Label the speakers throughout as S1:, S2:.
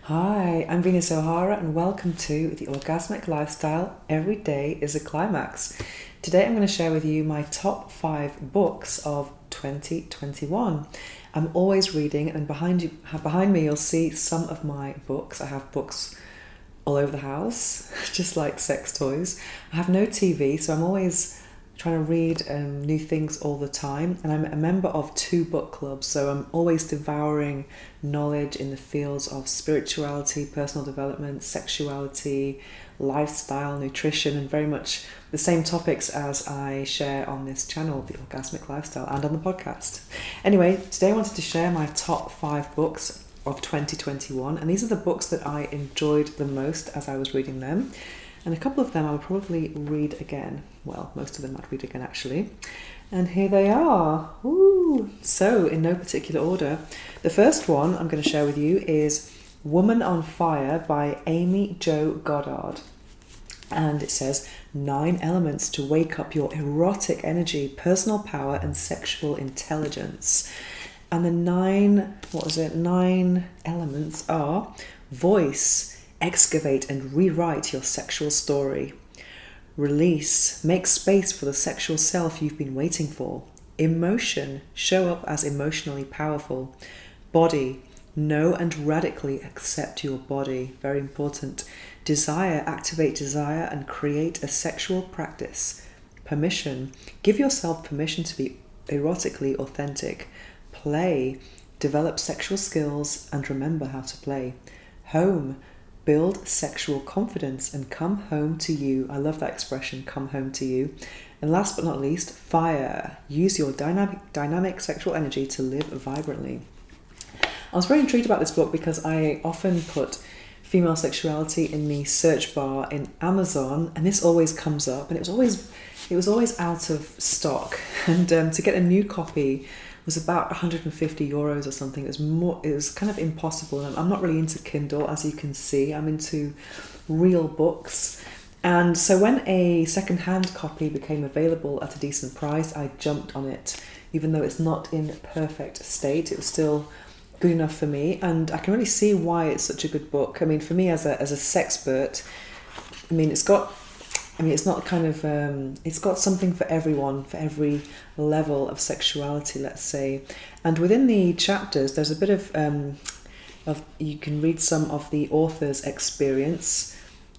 S1: Hi, I'm Venus O'Hara and welcome to the Orgasmic Lifestyle. Every day is a climax. Today I'm going to share with you my top 5 books of 2021. I'm always reading, and behind me you'll see some of my books. I have books all over the house, just like sex toys. I have no TV, so I'm always trying to read new things all the time, and I'm a member of 2 book clubs, so I'm always devouring knowledge in the fields of spirituality, personal development, sexuality, lifestyle, nutrition, and very much the same topics as I share on this channel, the Orgasmic Lifestyle, and on the podcast. Anyway, today I wanted to share my top 5 books of 2021, and these are the books that I enjoyed the most as I was reading them. And a couple of them I'll probably read again. Well, most of them I'd read again actually. And here they are. Woo! So, in no particular order, the first one I'm going to share with you is Woman on Fire by Amy Jo Goddard. And it says 9 elements to wake up your erotic energy, personal power, and sexual intelligence. And the 9 elements are voice. Excavate and rewrite your sexual story. Release. Make space for the sexual self you've been waiting for. Emotion. Show up as emotionally powerful. Body. Know and radically accept your body. Very important. Desire. Activate desire and create a sexual practice. Permission. Give yourself permission to be erotically authentic. Play. Develop sexual skills and remember how to play. Home. Build sexual confidence and come home to you. I love that expression, come home to you. And last but not least, fire. Use your dynamic sexual energy to live vibrantly. I was very intrigued about this book because I often put female sexuality in the search bar in Amazon, and this always comes up, and it was always out of stock. And to get a new copy was about 150 euros or something. It was kind of impossible. I'm not really into Kindle, as you can see. I'm into real books. And so when a second-hand copy became available at a decent price, I jumped on it. Even though it's not in perfect state, it was still good enough for me. And I can really see why it's such a good book. I mean, for me as a sexpert, it's not kind of, it's got something for everyone, for every level of sexuality, let's say. And within the chapters, there's a bit of you can read some of the author's experience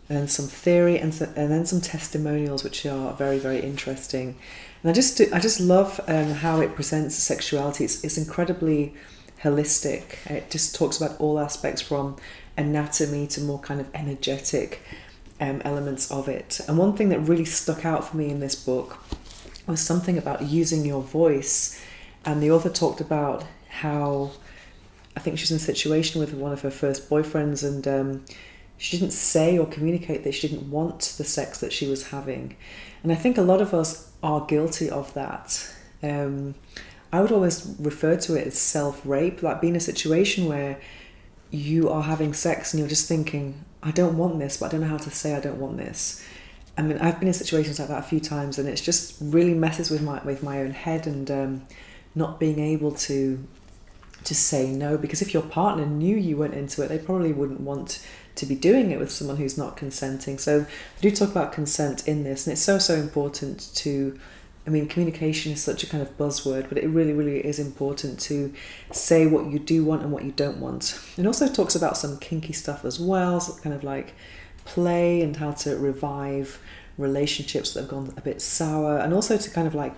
S1: and some theory and then some testimonials, which are very, very interesting. And I just love how it presents sexuality. It's incredibly holistic. It just talks about all aspects from anatomy to more kind of energetic elements of it. And one thing that really stuck out for me in this book was something about using your voice. And the author talked about how, I think she was in a situation with one of her first boyfriends, and she didn't say or communicate that she didn't want the sex that she was having. And I think a lot of us are guilty of that. I would always refer to it as self-rape, like being in a situation where you are having sex and you're just thinking, I don't want this, but I don't know how to say I don't want this. I mean, I've been in situations like that a few times, and it's just really messes with my own head, and not being able to say no, because if your partner knew you went into it, they probably wouldn't want to be doing it with someone who's not consenting. So I do talk about consent in this, and it's so important to, I mean, communication is such a kind of buzzword, but it really, really is important to say what you do want and what you don't want. It also talks about some kinky stuff as well, so kind of like play and how to revive relationships that have gone a bit sour, and also to kind of like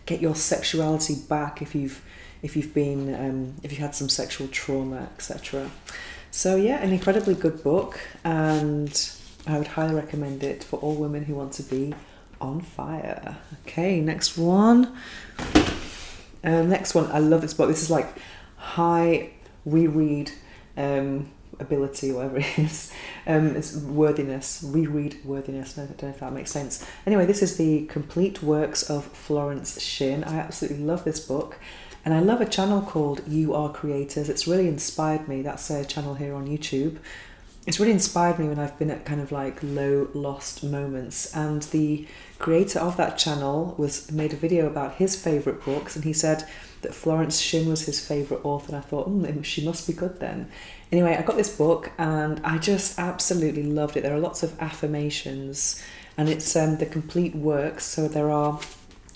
S1: get your sexuality back if you've had some sexual trauma, etc. So yeah, an incredibly good book, and I would highly recommend it for all women who want to be on fire. Okay, next one. I love this book. This is like high reread ability, whatever it is. It's worthiness, reread worthiness. I don't know if that makes sense. Anyway, this is the complete works of Florence Shin. I absolutely love this book. And I love a channel called You Are Creators. It's really inspired me. That's a channel here on YouTube. It's really inspired me when I've been at kind of like low, lost moments. And the creator of that channel made a video about his favourite books, and he said that Florence Shin was his favourite author. And I thought, she must be good then. Anyway, I got this book and I just absolutely loved it. There are lots of affirmations, and it's the complete works. So there are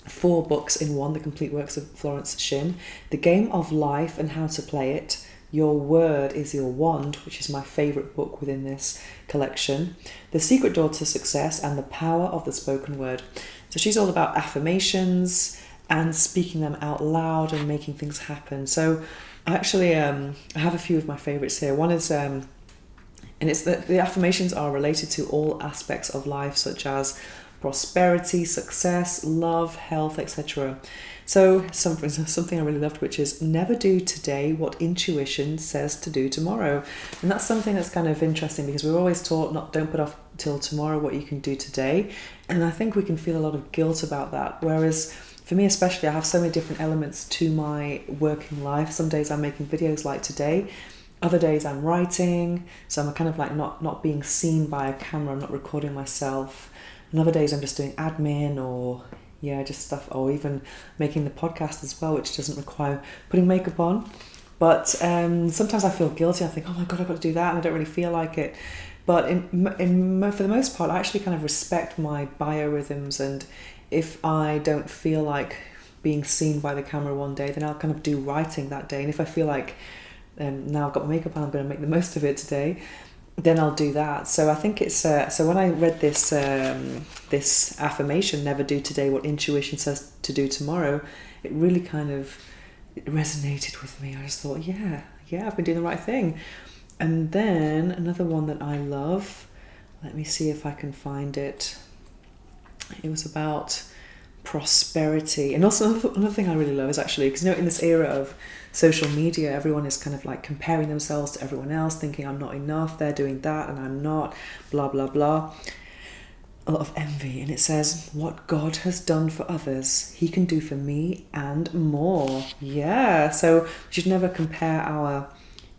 S1: 4 books in one, the complete works of Florence Shin. The Game of Life and How to Play It. Your Word is Your Wand, which is my favourite book within this collection. The Secret Door to Success and the Power of the Spoken Word. So she's all about affirmations and speaking them out loud and making things happen. So I actually I have a few of my favourites here. One is, and it's the affirmations are related to all aspects of life, such as prosperity, success, love, health, etc. So something I really loved, which is never do today what intuition says to do tomorrow. And that's something that's kind of interesting, because we're always taught don't put off till tomorrow what you can do today. And I think we can feel a lot of guilt about that. Whereas for me especially, I have so many different elements to my working life. Some days I'm making videos like today. Other days I'm writing. So I'm kind of like not being seen by a camera. I'm not recording myself. And other days I'm just doing admin or just stuff, or even making the podcast as well, which doesn't require putting makeup on. But sometimes I feel guilty. I think, oh my God, I've got to do that, and I don't really feel like it. But for the most part, I actually kind of respect my biorhythms, and if I don't feel like being seen by the camera one day, then I'll kind of do writing that day. And if I feel like now I've got my makeup on, I'm going to make the most of it today, then I'll do that. So I think it's so when I read this this affirmation, never do today what intuition says to do tomorrow, it really kind of resonated with me. I just thought, yeah, I've been doing the right thing. And then another one that I love, let me see if I can find it. It was about prosperity. And also another thing I really love is actually, because in this era of social media, everyone is kind of like comparing themselves to everyone else, thinking I'm not enough, they're doing that and I'm not, blah blah blah. A lot of envy. And it says, what God has done for others, he can do for me and more. So we should never compare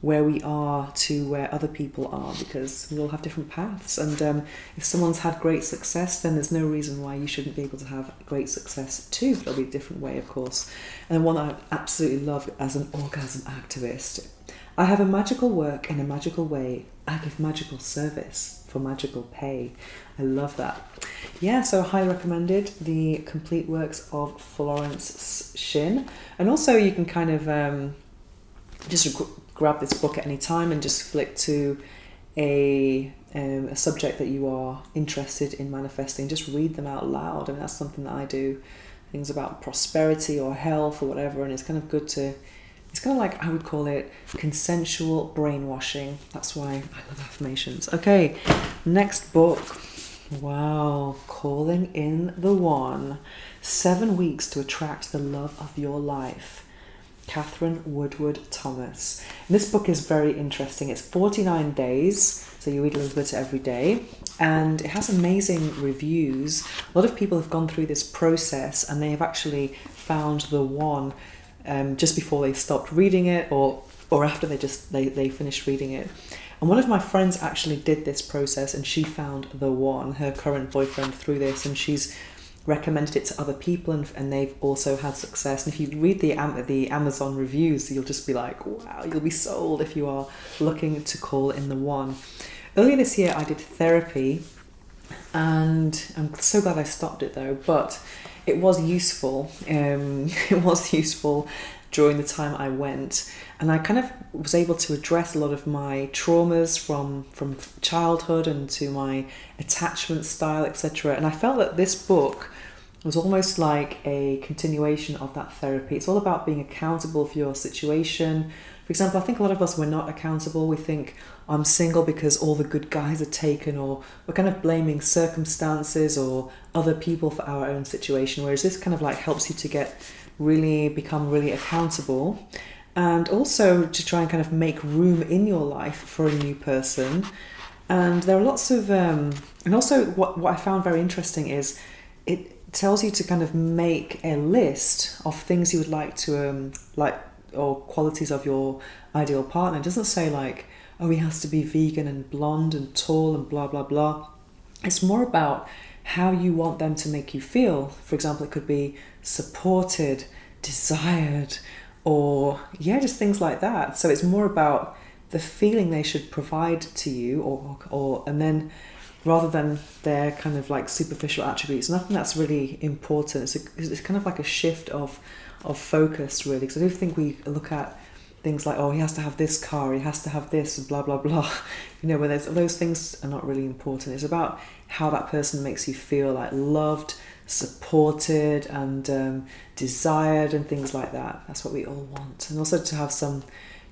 S1: where we are to where other people are, because we all have different paths. And if someone's had great success, then there's no reason why you shouldn't be able to have great success too. It'll be a different way, of course. And one that I absolutely love as an orgasm activist. I have a magical work in a magical way. I give magical service for magical pay. I love that. So highly recommended, the complete works of Florence Shin. And also you can kind of just grab this book at any time and just flick to a subject that you are interested in manifesting. Just read them out loud. I mean, that's something that I do. Things about prosperity or health or whatever, and it's kind of good to, it's kind of like, I would call it consensual brainwashing. That's why I love affirmations. Okay, next book. Wow, Calling in the One. 7 weeks to attract the love of your life. Catherine Woodward Thomas. And this book is very interesting. It's 49 days, so you read a little bit every day, and it has amazing reviews. A lot of people have gone through this process and they have actually found the one just before they stopped reading it, or after they finished reading it. And one of my friends actually did this process, and she found the one, her current boyfriend, through this, and she's recommended it to other people, and they've also had success. And if you read the Amazon reviews, you'll just be like, wow, you'll be sold if you are looking to call in the one. Earlier this year I did therapy, and I'm so glad I stopped it though, but it was useful. It was useful during the time I went, and I kind of was able to address a lot of my traumas from childhood and to my attachment style, etc. And I felt that this book was almost like a continuation of that therapy. It's all about being accountable for your situation. For example, I think a lot of us, we're not accountable. We think, I'm single because all the good guys are taken, or we're kind of blaming circumstances or other people for our own situation. Whereas this kind of like helps you to become really accountable, and also to try and kind of make room in your life for a new person. And there are lots of, and also what I found very interesting is it tells you to kind of make a list of things you would like to, or qualities of your ideal partner. It doesn't say like, oh, he has to be vegan and blonde and tall and blah, blah, blah. It's more about how you want them to make you feel. For example, it could be supported, desired, or just things like that. So it's more about the feeling they should provide to you, or and then rather than their kind of like superficial attributes. And I think that's really important. It's kind of like a shift of focus, really, because I do think we look at things like, oh, he has to have this car, he has to have this, blah blah blah, where those things are not really important. It's about how that person makes you feel, like loved, supported, and desired, and things like that. That's what we all want. And also to have some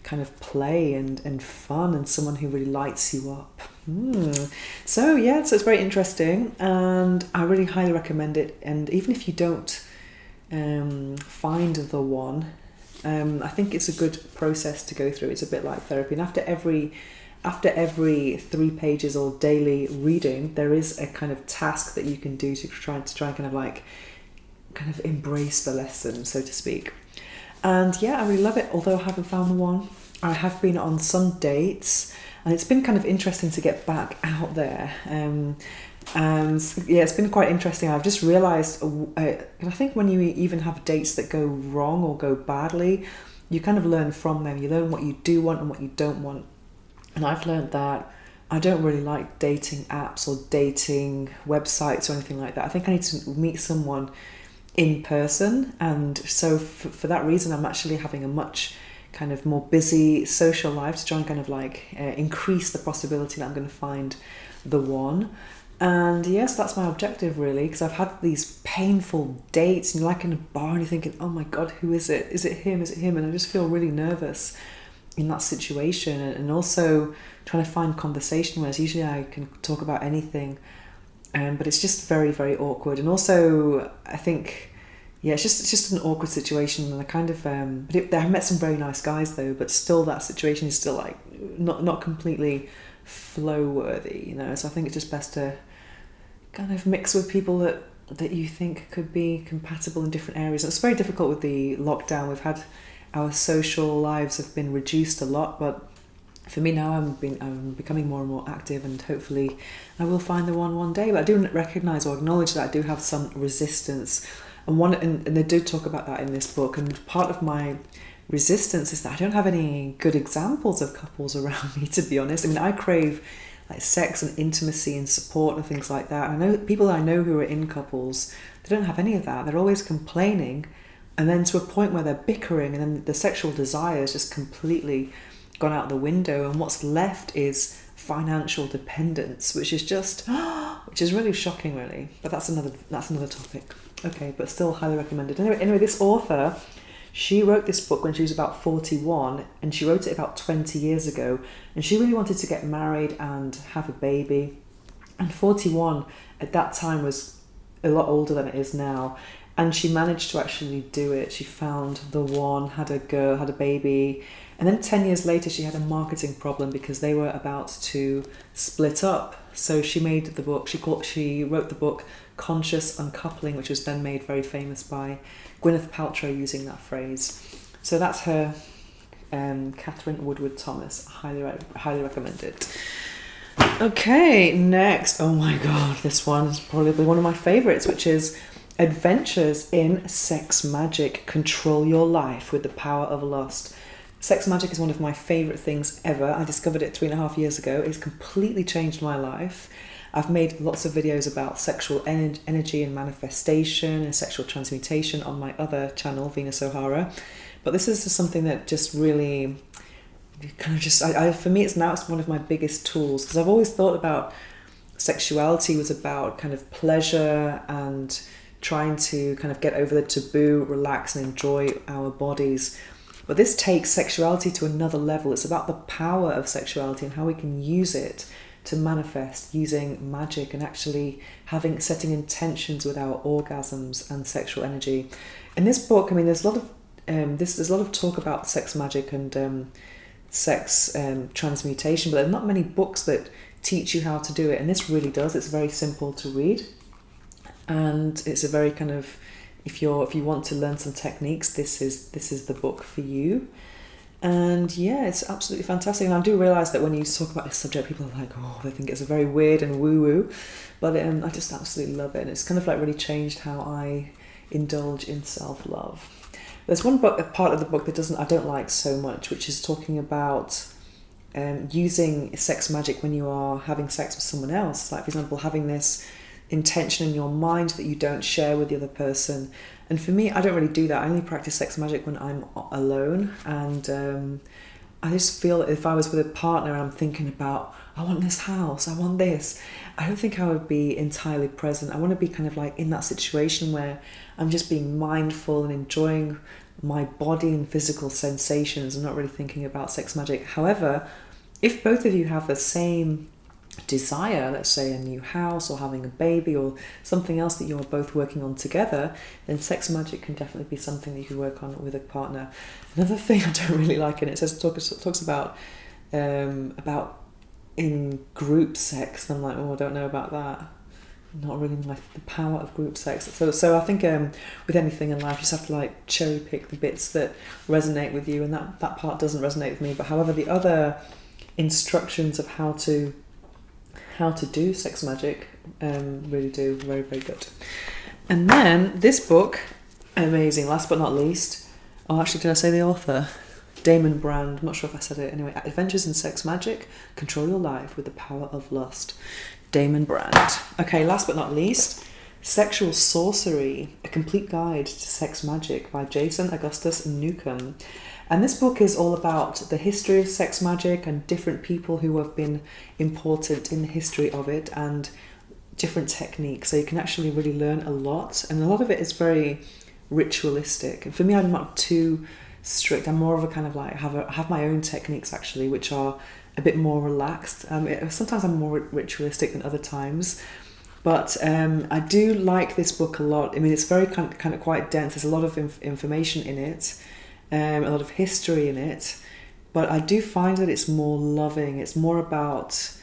S1: kind of play and fun, and someone who really lights you up. So it's very interesting, and I really highly recommend it. And even if you don't find the one, I think it's a good process to go through. It's a bit like therapy, and after every 3 pages or daily reading, there is a kind of task that you can do to try kind of embrace the lesson, so to speak. And I really love it. Although I haven't found the one, I have been on some dates, and it's been kind of interesting to get back out there. And it's been quite interesting. I've just realised, I think when you even have dates that go wrong or go badly, you kind of learn from them. You learn what you do want and what you don't want. And I've learned that I don't really like dating apps or dating websites or anything like that. I think I need to meet someone in person. And so for that reason, I'm actually having a much kind of more busy social life to try and kind of like increase the possibility that I'm going to find the one. And yes, that's my objective, really, because I've had these painful dates, and you're like in a bar and you're thinking, oh my God, who is it? Is it him? Is it him? And I just feel really nervous in that situation, and also trying to find conversation, whereas usually I can talk about anything, but it's just very, very awkward. And also I think it's just an awkward situation, and I kind of I met some very nice guys though, but still that situation is still like not completely flow worthy, so I think it's just best to kind of mix with people that you think could be compatible in different areas. And it's very difficult with the lockdown. We've had our social lives have been reduced a lot, but for me now I'm becoming more and more active, and hopefully I will find the one day. But I do recognise or acknowledge that I do have some resistance, and they do talk about that in this book. And part of my resistance is that I don't have any good examples of couples around me, to be honest. I mean, I crave like sex and intimacy and support and things like that. I know people I know who are in couples, they don't have any of that. They're always complaining, and then to a point where they're bickering, and then the sexual desire is just completely gone out the window, and what's left is financial dependence, which is really shocking, really. But that's another topic. Okay, but still highly recommended. Anyway, this author, she wrote this book when she was about 41, and she wrote it about 20 years ago, and she really wanted to get married and have a baby. And 41 at that time was a lot older than it is now, and she managed to actually do it. She found the one, had a girl, had a baby, and then 10 years later she had a marketing problem because they were about to split up. So she made the book, she wrote the book Conscious Uncoupling, which was then made very famous by Gwyneth Paltrow using that phrase. So that's her, Catherine Woodward Thomas. Highly recommend it. Okay, next. Oh my God, this one is probably one of my favourites, which is Adventures in Sex Magic. Control Your Life with the Power of Lust. Sex magic is one of my favourite things ever. I discovered it 3.5 years ago. It's completely changed my life. I've made lots of videos about sexual energy and manifestation and sexual transmutation on my other channel, Venus O'Hara. But this is just something that just really kind of just, for me, it's one of my biggest tools, because I've always thought about sexuality was about kind of pleasure and trying to kind of get over the taboo, relax and enjoy our bodies. But this takes sexuality to another level. It's about the power of sexuality and how we can use it to manifest using magic, and actually setting intentions with our orgasms and sexual energy. In this book, I mean, there's a lot of talk about sex magic and sex transmutation, but there's not many books that teach you how to do it, and this really does. It's very simple to read, and it's a very kind of, if you want to learn some techniques, this is the book for you. And yeah, it's absolutely fantastic. And I do realise that when you talk about this subject, people are like, oh, they think it's a very weird and woo-woo, but I just absolutely love it. And it's kind of like really changed how I indulge in self-love. There's one part of the book that I don't like so much, which is talking about using sex magic when you are having sex with someone else. Like, for example, having this intention in your mind that you don't share with the other person. And for me, I don't really do that. I only practice sex magic when I'm alone. And I just feel that if I was with a partner and I'm thinking about, I want this house, I want this, I don't think I would be entirely present. I want to be kind of like in that situation where I'm just being mindful and enjoying my body and physical sensations and not really thinking about sex magic. However, if both of you have the same desire, let's say a new house or having a baby or something else that you're both working on together, then sex magic can definitely be something that you can work on with a partner. Another thing I don't really like, and it says talks about in group sex, and I'm like, oh, I don't know about that. Not really the power of group sex. So I think with anything in life, you just have to like cherry pick the bits that resonate with you, and that part doesn't resonate with me. But however, the other instructions of how to do sex magic really do. Very, very good. And then this book, amazing, last but not least, oh, actually, did I say the author? Damon Brand, I'm not sure if I said it. Anyway, Adventures in Sex Magic, Control Your Life with the Power of Lust. Damon Brand. Okay, last but not least, Sexual Sorcery, A Complete Guide to Sex Magic by Jason Augustus Newcomb. And this book is all about the history of sex magic and different people who have been important in the history of it and different techniques. So you can actually really learn a lot. And a lot of it is very ritualistic. And for me, I'm not too strict. I'm more of a kind of like, have my own techniques actually, which are a bit more relaxed. Sometimes I'm more ritualistic than other times. But I do like this book a lot. I mean, it's very kind of quite dense. There's a lot of information in it. A lot of history in it, but I do find that it's more loving. It's more about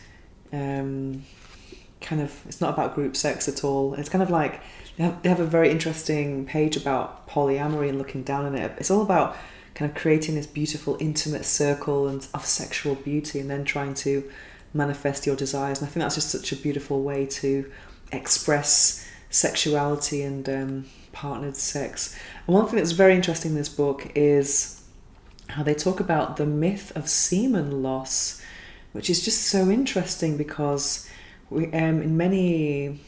S1: it's not about group sex at all. It's kind of like they have a very interesting page about polyamory and looking down on it. It's all about kind of creating this beautiful intimate circle and of sexual beauty and then trying to manifest your desires. And I think that's just such a beautiful way to express sexuality and partnered sex. And one thing that's very interesting in this book is how they talk about the myth of semen loss, which is just so interesting because we in many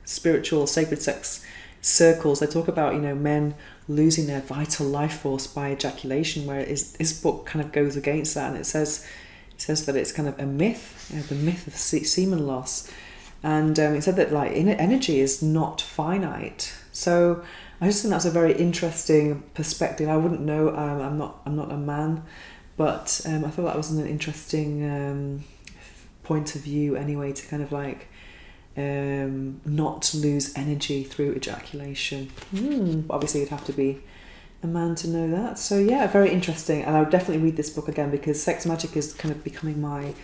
S1: spiritual sacred sex circles, they talk about men losing their vital life force by ejaculation, where this book kind of goes against that, and it says that it's kind of a myth, the myth of semen loss. And it said that like energy is not finite. So I just think that's a very interesting perspective. I wouldn't know. I'm not a man, but I thought that was an interesting point of view anyway, to kind of like not lose energy through ejaculation. But obviously, you'd have to be a man to know that. So yeah, very interesting. And I would definitely read this book again because sex magic is kind of becoming my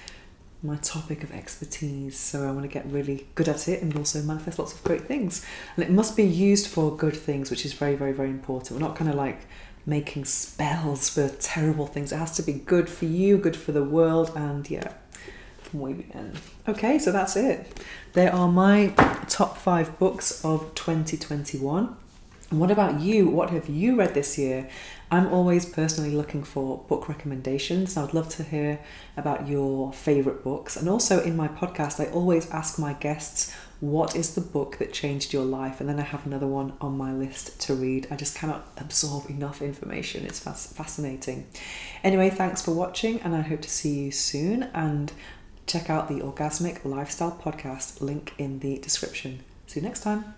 S1: topic of expertise, so I want to get really good at it and also manifest lots of great things. And it must be used for good things, which is very, very, very important. We're not kind of like making spells for terrible things. It has to be good for you, good for the world, and yeah, muy bien. Okay, so that's it. There are my top 5 books of 2021. And what about you? What have you read this year? I'm always personally looking for book recommendations. I would love to hear about your favourite books. And also in my podcast, I always ask my guests, what is the book that changed your life? And then I have another one on my list to read. I just cannot absorb enough information. It's fascinating. Anyway, thanks for watching, and I hope to see you soon. And check out the Orgasmic Lifestyle Podcast, link in the description. See you next time.